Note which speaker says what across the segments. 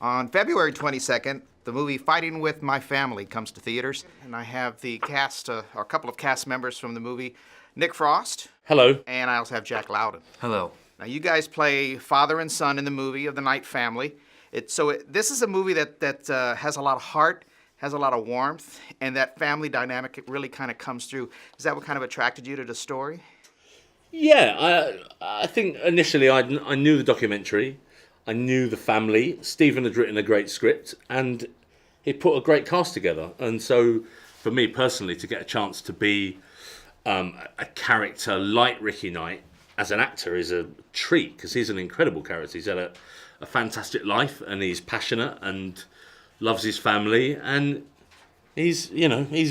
Speaker 1: On February 22nd, the movie Fighting with My Family comes to theaters, and I have the cast, or a couple of cast members from the movie, Nick Frost.
Speaker 2: Hello.
Speaker 1: And I also have Jack Lowden.
Speaker 3: Hello.
Speaker 1: Now, you guys play father and son in the movie of the Knight family. This is a movie that has a lot of heart, has a lot of warmth, and that family dynamic, it really kind of comes through. Is that what kind of attracted you to the story?
Speaker 2: Yeah, I think initially I knew the documentary, I knew the family. Stephen had written a great script, and he put a great cast together. And so, for me personally, to get a chance to be a character like Ricky Knight as an actor is a treat, because he's an incredible character. He's had a fantastic life, and he's passionate and loves his family, and he's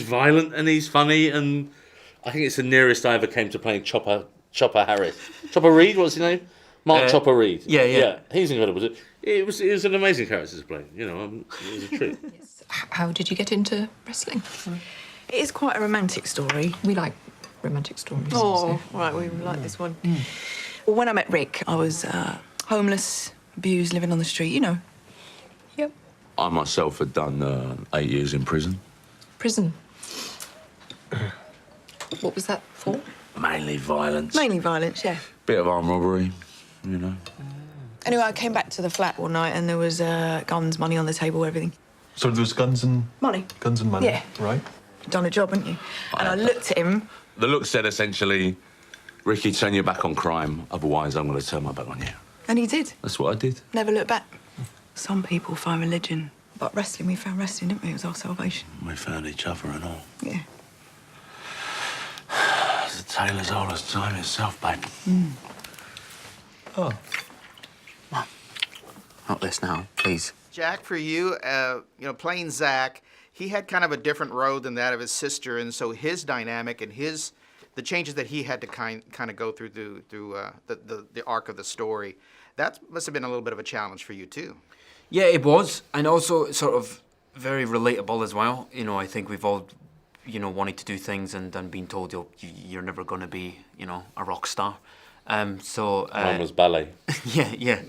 Speaker 2: violent and he's funny, and I think it's the nearest I ever came to playing Chopper Harris. Chopper Reed, what's his name? Mark Chopper Reed.
Speaker 3: Yeah.
Speaker 2: He's incredible. It was an amazing character to play. It was a treat.
Speaker 4: Yes. How did you get into wrestling?
Speaker 5: It is quite a romantic story.
Speaker 4: We like romantic stories.
Speaker 5: Oh, right, we like this one. Well, when I met Rick, I was homeless, abused, living on the street,
Speaker 4: Yep.
Speaker 6: I myself had done 8 years in prison.
Speaker 4: Prison. What was that for?
Speaker 6: Mainly violence.
Speaker 5: Mainly violence, yeah.
Speaker 6: Bit of armed robbery,
Speaker 5: Anyway, I came back to the flat one night and there was guns, money on the table, everything.
Speaker 7: So there was guns and...
Speaker 5: Money.
Speaker 7: Guns and money?
Speaker 5: Yeah.
Speaker 7: Right.
Speaker 5: Done a job, hadn't you? And I looked at him.
Speaker 6: The look said essentially, Ricky, turn your back on crime, otherwise I'm going to turn my back on you.
Speaker 5: And he did.
Speaker 6: That's what I did.
Speaker 5: Never looked back. Some people find religion. But wrestling, we found wrestling, didn't we? It was our salvation.
Speaker 6: We found each other and all.
Speaker 5: Yeah.
Speaker 6: It's a tale as old as time itself, babe.
Speaker 7: Oh.
Speaker 3: Not this now, please.
Speaker 1: Jack, for you, playing Zach, he had kind of a different road than that of his sister, and so his dynamic and the changes that he had to kind of go through the arc of the story, that must have been a little bit of a challenge for you too.
Speaker 3: Yeah, it was, and also sort of very relatable as well. I think we've all, wanted to do things and been told you're never going to be, a rock star.
Speaker 2: Mine was ballet.
Speaker 3: Yeah.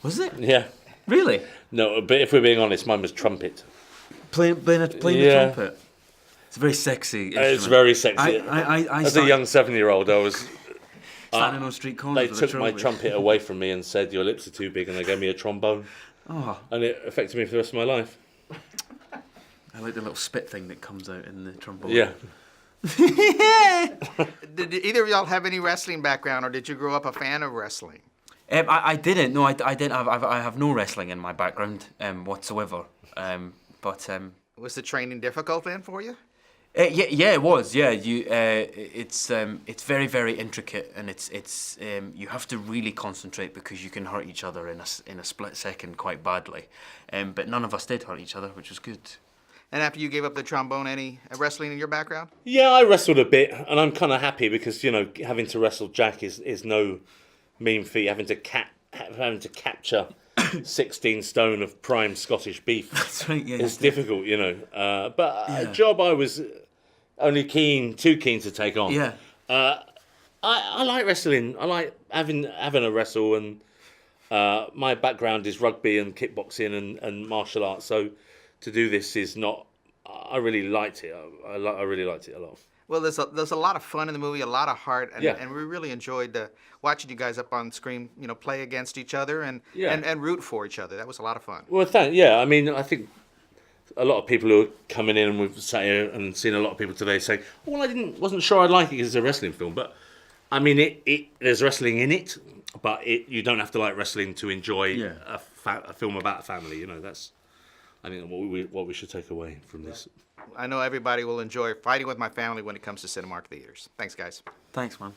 Speaker 3: Was it?
Speaker 2: Yeah.
Speaker 3: Really?
Speaker 2: No, but if we're being honest, mine was trumpet.
Speaker 3: Playing the trumpet. It's very sexy.
Speaker 2: It's very sexy. As a young 7-year-old, I was
Speaker 3: standing on street corners.
Speaker 2: They took my trumpet away from me and said, "Your lips are too big," and they gave me a trombone. Oh. And it affected me for the rest of my life.
Speaker 3: I like the little spit thing that comes out in the trombone.
Speaker 2: Yeah.
Speaker 1: Did either of y'all have any wrestling background, or did you grow up a fan of wrestling?
Speaker 3: I didn't. No, I didn't. I have no wrestling in my background whatsoever.
Speaker 1: Was the training difficult then for you?
Speaker 3: Yeah, it was. Yeah, it's very, very intricate, and it's you have to really concentrate because you can hurt each other in a split second quite badly. But none of us did hurt each other, which was good.
Speaker 1: And after you gave up the trombone, any wrestling in your background?
Speaker 2: Yeah, I wrestled a bit, and I'm kind of happy because having to wrestle Jack is no mean feat. Having to capture 16 stone of prime Scottish beef.
Speaker 3: That's right. Yeah,
Speaker 2: it's difficult, But a job I was only too keen to take on.
Speaker 3: Yeah.
Speaker 2: I like wrestling. I like having a wrestle, and my background is rugby and kickboxing and martial arts. So to do this is not. I really liked it. I really liked it a lot.
Speaker 1: Well, there's a lot of fun in the movie, a lot of heart, and we really enjoyed watching you guys up on screen, play against each other and root for each other. That was a lot of fun.
Speaker 2: Well, I mean, I think a lot of people who are coming in, and we've sat here and seen a lot of people today saying, "Well, wasn't sure I'd like it because it's a wrestling film," but I mean, there's wrestling in it, but you don't have to like wrestling to enjoy a film about a family. That's I think what we should take away from this.
Speaker 1: I know everybody will enjoy Fighting with My Family when it comes to Cinemark theaters. Thanks, guys.
Speaker 3: Thanks, man.